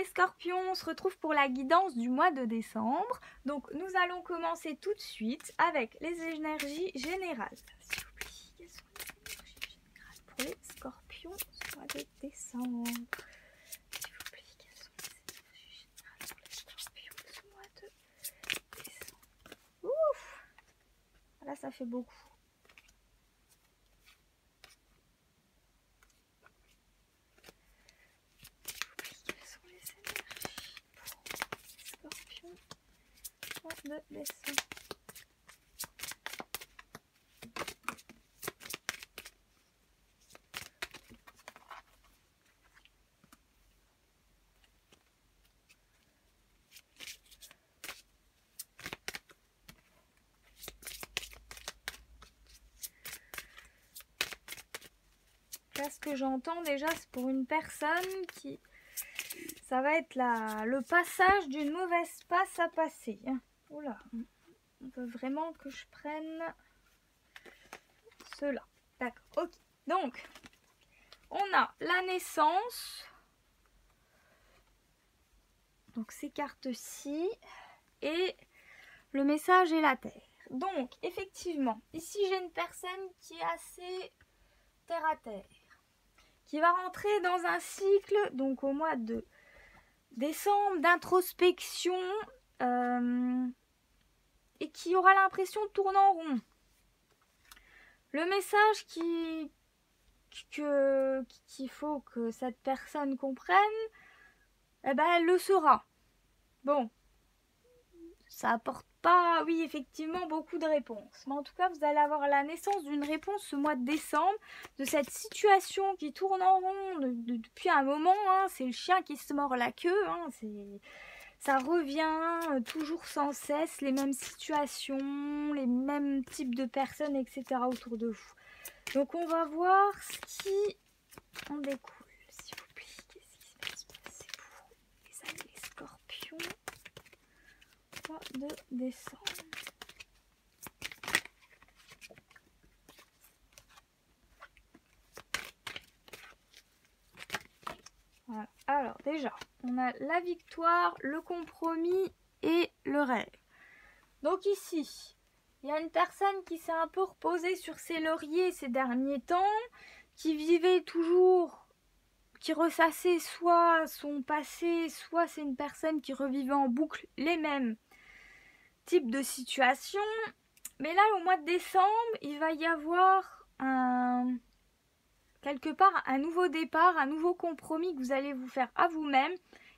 les scorpions, on se retrouve pour la guidance du mois de décembre. Donc nous allons commencer tout de suite avec les énergies générales. S'il vous plaît, quelles sont les énergies générales pour les scorpions ce mois de décembre? S'il vous plaît, quelles sont les énergies générales pour les scorpions ce mois de décembre? Ouf! Là, ça fait beaucoup. De décembre. Là, ce que j'entends déjà, c'est pour une personne qui... Ça va être le passage d'une mauvaise passe à passer. Oula, on veut vraiment que je prenne cela. D'accord, ok. Donc, on a la naissance. Donc, ces cartes-ci. Et le message et la terre. Donc, effectivement, ici, j'ai une personne qui est assez terre à terre. Qui va rentrer dans un cycle, donc au mois de décembre, d'introspection. Et qui aura l'impression de tourner en rond. Le message qu'il faut que cette personne comprenne, eh ben elle le saura. Bon, ça apporte pas, oui, effectivement, beaucoup de réponses. Mais en tout cas, vous allez avoir la naissance d'une réponse ce mois de décembre, de cette situation qui tourne en rond depuis un moment. C'est le chien qui se mord la queue, ça revient toujours sans cesse, les mêmes situations, les mêmes types de personnes, etc. autour de vous. Donc on va voir ce qui en découle, s'il vous plaît. Qu'est-ce qui va se passer pour les amis les scorpions? Mois de décembre. Voilà. Alors déjà, on a la victoire, le compromis et le rêve. Donc ici, il y a une personne qui s'est un peu reposée sur ses lauriers ces derniers temps, qui vivait toujours, qui ressassait soit son passé, soit c'est une personne qui revivait en boucle les mêmes types de situations. Mais là, au mois de décembre, il va y avoir quelque part un nouveau départ, un nouveau compromis que vous allez vous faire à vous-même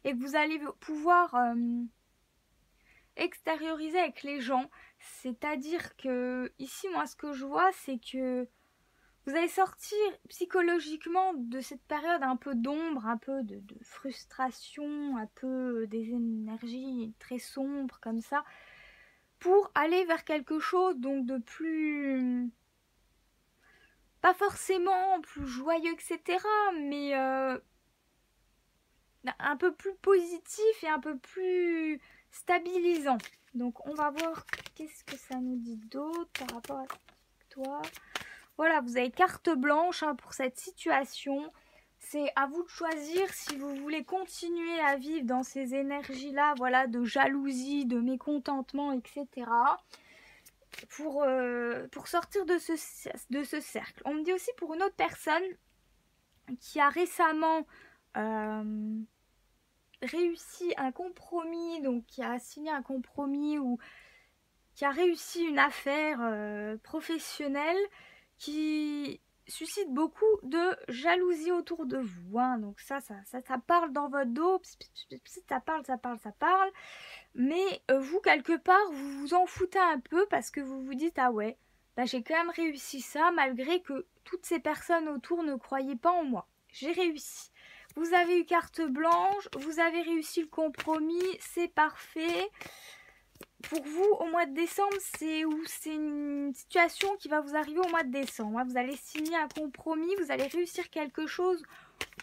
et que vous allez pouvoir extérioriser avec les gens. C'est-à-dire que ici, moi, ce que je vois, c'est que vous allez sortir psychologiquement de cette période un peu d'ombre, un peu de frustration, un peu des énergies très sombres comme ça, pour aller vers quelque chose donc de plus... pas forcément plus joyeux, etc. mais un peu plus positif et un peu plus stabilisant. Donc on va voir qu'est-ce que ça nous dit d'autre par rapport à toi. Voilà, vous avez carte blanche pour cette situation. C'est à vous de choisir si vous voulez continuer à vivre dans ces énergies-là, voilà, de jalousie, de mécontentement, etc. Pour sortir de ce cercle. On me dit aussi pour une autre personne qui a récemment réussi un compromis, donc qui a signé un compromis ou qui a réussi une affaire professionnelle qui suscite beaucoup de jalousie autour de vous. Donc ça parle dans votre dos, ça parle. Mais vous, quelque part, vous vous en foutez un peu parce que vous vous dites « Ah ouais, bah, j'ai quand même réussi ça malgré que toutes ces personnes autour ne croyaient pas en moi. J'ai réussi. » Vous avez eu carte blanche, vous avez réussi le compromis, c'est parfait. Pour vous, au mois de décembre, c'est une situation qui va vous arriver au mois de décembre. Vous allez signer un compromis, vous allez réussir quelque chose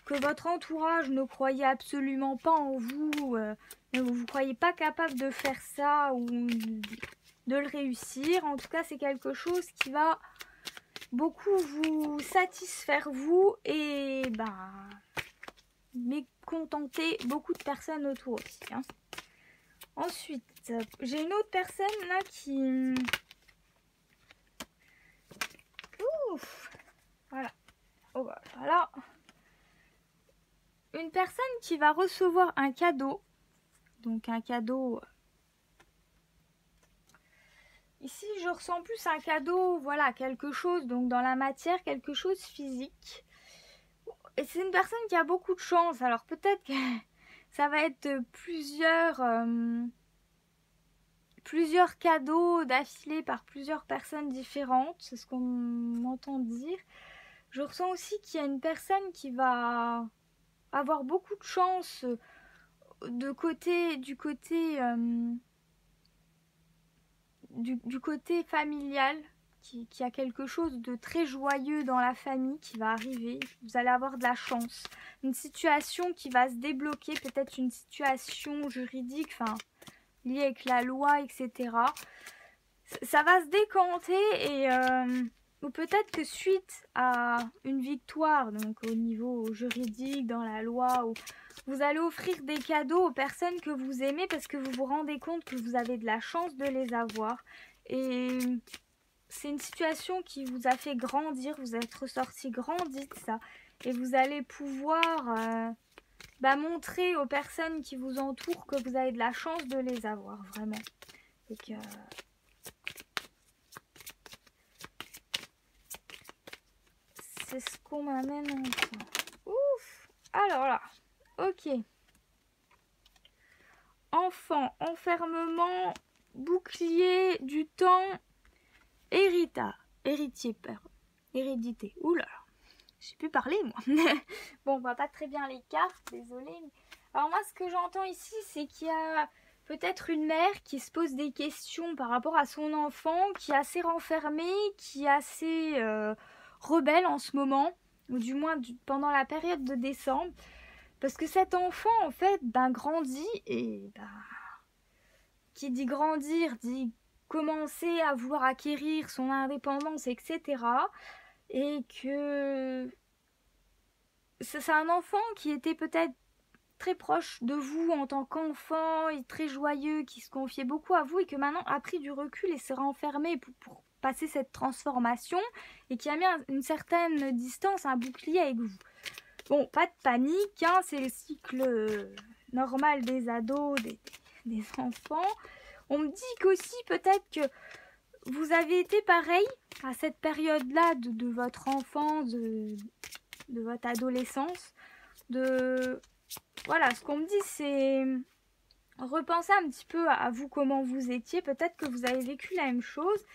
que votre entourage ne croyait absolument pas en vous. Vous ne croyez pas capable de faire ça ou de le réussir. En tout cas, c'est quelque chose qui va beaucoup vous satisfaire vous et mais contenter beaucoup de personnes autour aussi. Hein. Ensuite, j'ai une autre personne là qui... Ouf, voilà. Oh, voilà. Une personne qui va recevoir un cadeau. Donc un cadeau... Ici, je ressens plus un cadeau, voilà, quelque chose, donc dans la matière, quelque chose physique. Et c'est une personne qui a beaucoup de chance. Alors peut-être que ça va être plusieurs cadeaux d'affilée par plusieurs personnes différentes. C'est ce qu'on m'entend dire. Je ressens aussi qu'il y a une personne qui va avoir beaucoup de chance du côté familial, qui a quelque chose de très joyeux dans la famille qui va arriver. Vous allez avoir de la chance. Une situation qui va se débloquer, peut-être une situation juridique, enfin, liée avec la loi, etc. Ça va se décanter ou peut-être que suite à une victoire, donc au niveau juridique, dans la loi, vous allez offrir des cadeaux aux personnes que vous aimez parce que vous vous rendez compte que vous avez de la chance de les avoir. Et c'est une situation qui vous a fait grandir, vous êtes ressorti grandi de ça. Et vous allez pouvoir montrer aux personnes qui vous entourent que vous avez de la chance de les avoir, vraiment. Et que... c'est ce qu'on m'amène en temps. Ouf! Alors là, ok. Enfant, enfermement, bouclier, du temps, héritier, hérédité. Oula, j'ai pu parler moi. Bon, on voit pas très bien les cartes, désolée. Alors moi, ce que j'entends ici, c'est qu'il y a peut-être une mère qui se pose des questions par rapport à son enfant, qui est assez renfermée, qui est assez rebelle en ce moment, ou du moins pendant la période de décembre. Parce que cet enfant, en fait, grandit et qui dit grandir, dit commencer à vouloir acquérir son indépendance, etc. Et que c'est un enfant qui était peut-être très proche de vous en tant qu'enfant, et très joyeux, qui se confiait beaucoup à vous et que maintenant a pris du recul et s'est renfermé pour passer cette transformation et qui a mis une certaine distance, un bouclier avec vous. Bon, pas de panique, hein, c'est le cycle normal des ados, des enfants. On me dit qu'aussi peut-être que vous avez été pareil à cette période-là de votre enfance, de votre adolescence. Voilà, ce qu'on me dit, c'est repenser un petit peu à vous, comment vous étiez. Peut-être que vous avez vécu la même chose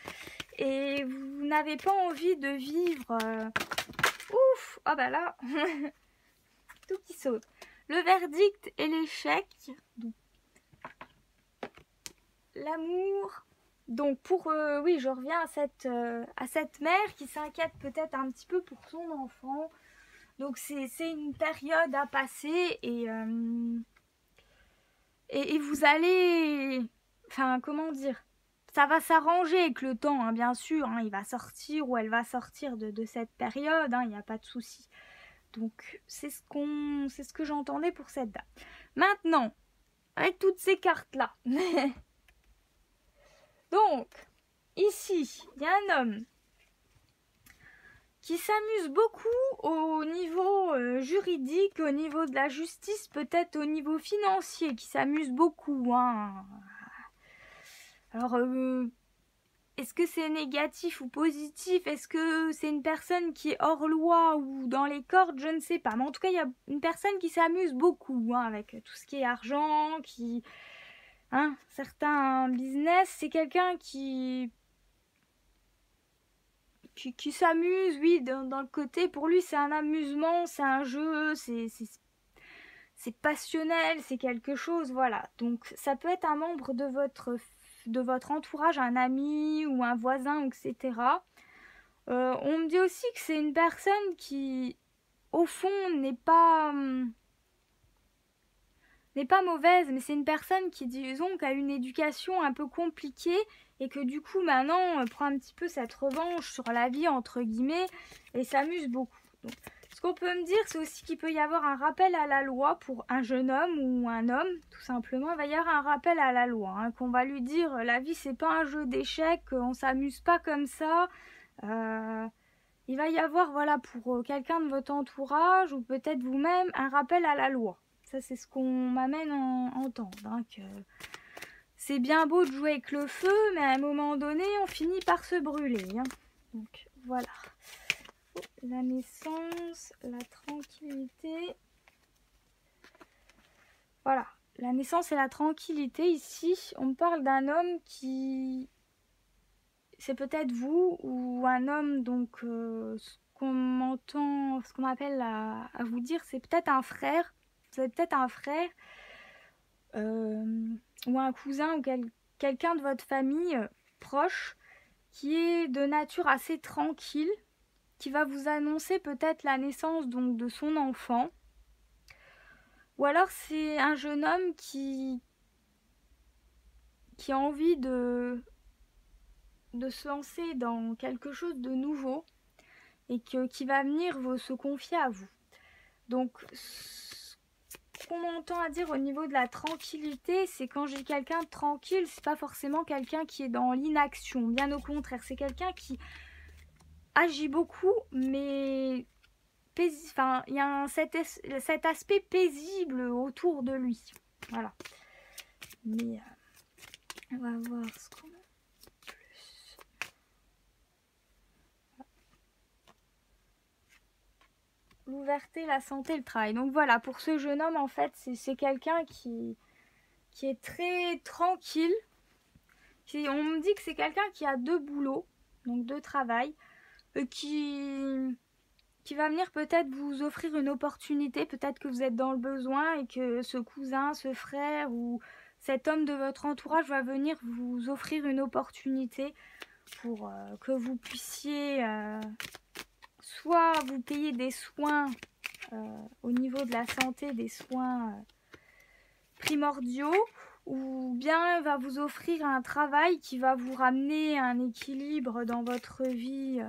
et vous n'avez pas envie de vivre... Ouf! Ah bah là tout qui saute. Le verdict et l'échec. L'amour. Donc oui, je reviens à cette mère qui s'inquiète peut-être un petit peu pour son enfant. Donc c'est une période à passer et vous allez... Enfin, comment dire? Ça va s'arranger avec le temps, hein, bien sûr. Hein, il va sortir ou elle va sortir de cette période. Il n'y a pas de souci. Donc, c'est ce que j'entendais pour cette date. Maintenant, avec toutes ces cartes-là. Donc, ici, il y a un homme qui s'amuse beaucoup au niveau juridique, au niveau de la justice, peut-être au niveau financier, qui s'amuse beaucoup. Hein. Alors, est-ce que c'est négatif ou positif? Est-ce que c'est une personne qui est hors loi ou dans les cordes? Je ne sais pas. Mais en tout cas, il y a une personne qui s'amuse beaucoup avec tout ce qui est argent, certains business. C'est quelqu'un qui s'amuse, oui, dans le côté. Pour lui, c'est un amusement, c'est un jeu, c'est passionnel, c'est quelque chose, voilà. Donc, ça peut être un membre de votre entourage, un ami ou un voisin, etc. On me dit aussi que c'est une personne qui, au fond, n'est pas mauvaise, mais c'est une personne qui, disons, qui a une éducation un peu compliquée et que du coup, maintenant, prend un petit peu cette revanche sur la vie, entre guillemets, et s'amuse beaucoup. Donc, Ce qu'on peut me dire, c'est aussi qu'il peut y avoir un rappel à la loi pour un jeune homme ou un homme, tout simplement. Il va y avoir un rappel à la loi, hein, qu'on va lui dire la vie c'est pas un jeu d'échecs, on s'amuse pas comme ça. Il va y avoir, voilà, pour quelqu'un de votre entourage ou peut-être vous-même, un rappel à la loi. Ça, c'est ce qu'on m'amène en entendre. Hein, que c'est bien beau de jouer avec le feu, mais à un moment donné, on finit par se brûler. Hein. Donc, voilà. La naissance, la tranquillité. Voilà. La naissance et la tranquillité. Ici, on me parle d'un homme qui... C'est peut-être vous ou un homme, donc ce qu'on m'entend, ce qu'on m'appelle à vous dire, c'est peut-être un frère. Vous avez peut-être un frère ou un cousin ou quelqu'un de votre famille proche qui est de nature assez tranquille, qui va vous annoncer peut-être la naissance donc de son enfant. Ou alors c'est un jeune homme qui a envie de se lancer dans quelque chose de nouveau et qui va venir se confier à vous. Donc, ce qu'on entend à dire au niveau de la tranquillité, c'est quand j'ai quelqu'un de tranquille, c'est pas forcément quelqu'un qui est dans l'inaction. Bien au contraire, c'est quelqu'un qui agit beaucoup, mais enfin, il y a cet aspect paisible autour de lui. Voilà. Mais on va voir ce qu'on a. L'ouverture, la santé, le travail. Donc voilà, pour ce jeune homme, en fait, c'est quelqu'un qui est très tranquille. On me dit que c'est quelqu'un qui a 2 boulots, donc 2 travail, qui va venir peut-être vous offrir une opportunité, peut-être que vous êtes dans le besoin et que ce cousin, ce frère ou cet homme de votre entourage va venir vous offrir une opportunité pour que vous puissiez... soit vous payer des soins au niveau de la santé, des soins primordiaux, ou bien va vous offrir un travail qui va vous ramener un équilibre dans votre vie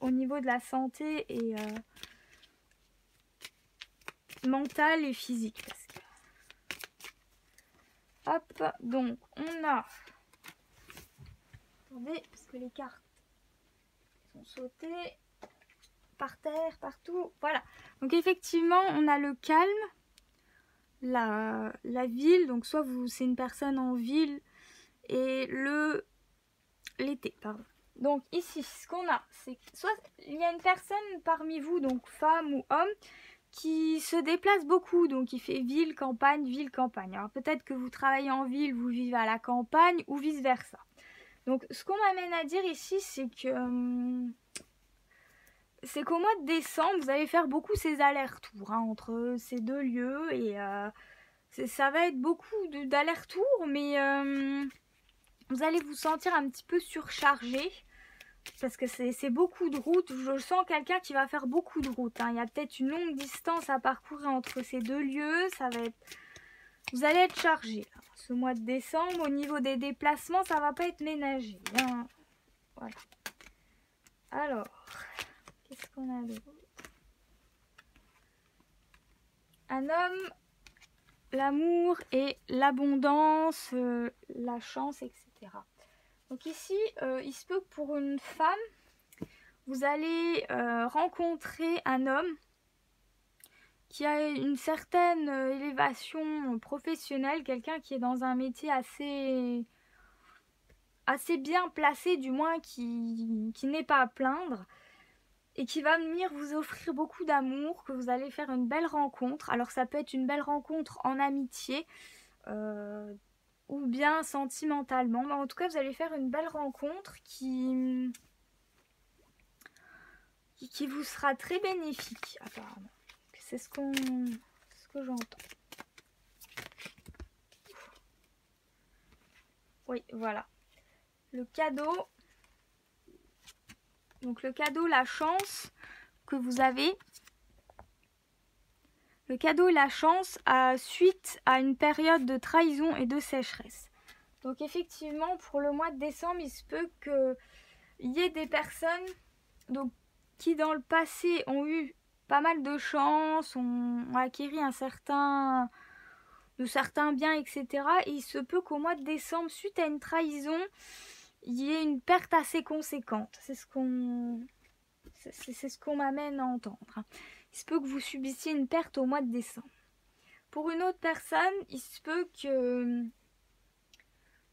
au niveau de la santé et mentale et physique. Hop, donc on a... Attendez, parce que les cartes sont sautées par terre, partout. Voilà. Donc effectivement, on a le calme, la ville. Donc soit c'est une personne en ville et l'été, pardon. Donc ici, ce qu'on a, c'est soit il y a une personne parmi vous, donc femme ou homme, qui se déplace beaucoup. Donc il fait ville, campagne, campagne. Alors peut-être que vous travaillez en ville, vous vivez à la campagne ou vice versa. Donc ce qu'on m'amène à dire ici, c'est que c'est qu'au mois de décembre, vous allez faire beaucoup ces allers-retours entre ces 2 lieux et ça va être beaucoup d'allers-retours, mais vous allez vous sentir un petit peu surchargé parce que c'est beaucoup de route. Je sens quelqu'un qui va faire beaucoup de route. Hein. Il y a peut-être une longue distance à parcourir entre ces 2 lieux. Ça va être... Vous allez être chargé ce mois de décembre. Au niveau des déplacements, ça va pas être ménagé. Hein. Voilà. Alors... Qu'est-ce qu'on a d'autre? Un homme, l'amour et l'abondance, la chance, etc. Donc ici, il se peut que pour une femme, vous allez rencontrer un homme qui a une certaine élévation professionnelle, quelqu'un qui est dans un métier assez bien placé, du moins qui n'est pas à plaindre. Et qui va venir vous offrir beaucoup d'amour, que vous allez faire une belle rencontre. Alors ça peut être une belle rencontre en amitié ou bien sentimentalement. Mais en tout cas, vous allez faire une belle rencontre qui vous sera très bénéfique, apparemment. C'est ce que j'entends. Oui, voilà. Le cadeau... Donc le cadeau, la chance que vous avez, le cadeau et la chance suite à une période de trahison et de sécheresse. Donc effectivement, pour le mois de décembre, il se peut qu'il y ait des personnes donc, qui dans le passé ont eu pas mal de chance, ont acquis de certains biens, etc. Et il se peut qu'au mois de décembre, suite à une trahison, il y ait une perte assez conséquente. C'est ce qu'on m'amène à entendre. Il se peut que vous subissiez une perte au mois de décembre. Pour une autre personne, il se peut que,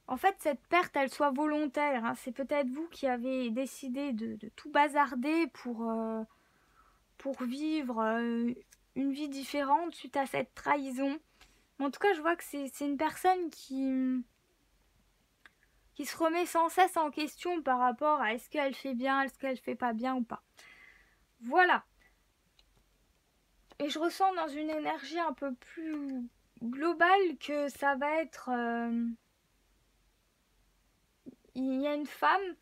en fait, cette perte, elle soit volontaire. Hein. C'est peut-être vous qui avez décidé de tout bazarder pour vivre une vie différente suite à cette trahison. En tout cas, je vois que c'est une personne qui se remet sans cesse en question par rapport à est-ce qu'elle fait bien, est-ce qu'elle fait pas bien ou pas. Voilà. Et je ressens dans une énergie un peu plus globale que ça va être... il y a une femme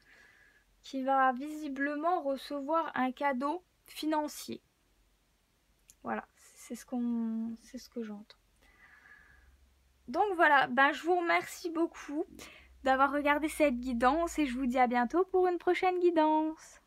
qui va visiblement recevoir un cadeau financier. Voilà, c'est ce que j'entends. Donc voilà, je vous remercie beaucoup d'avoir regardé cette guidance et je vous dis à bientôt pour une prochaine guidance.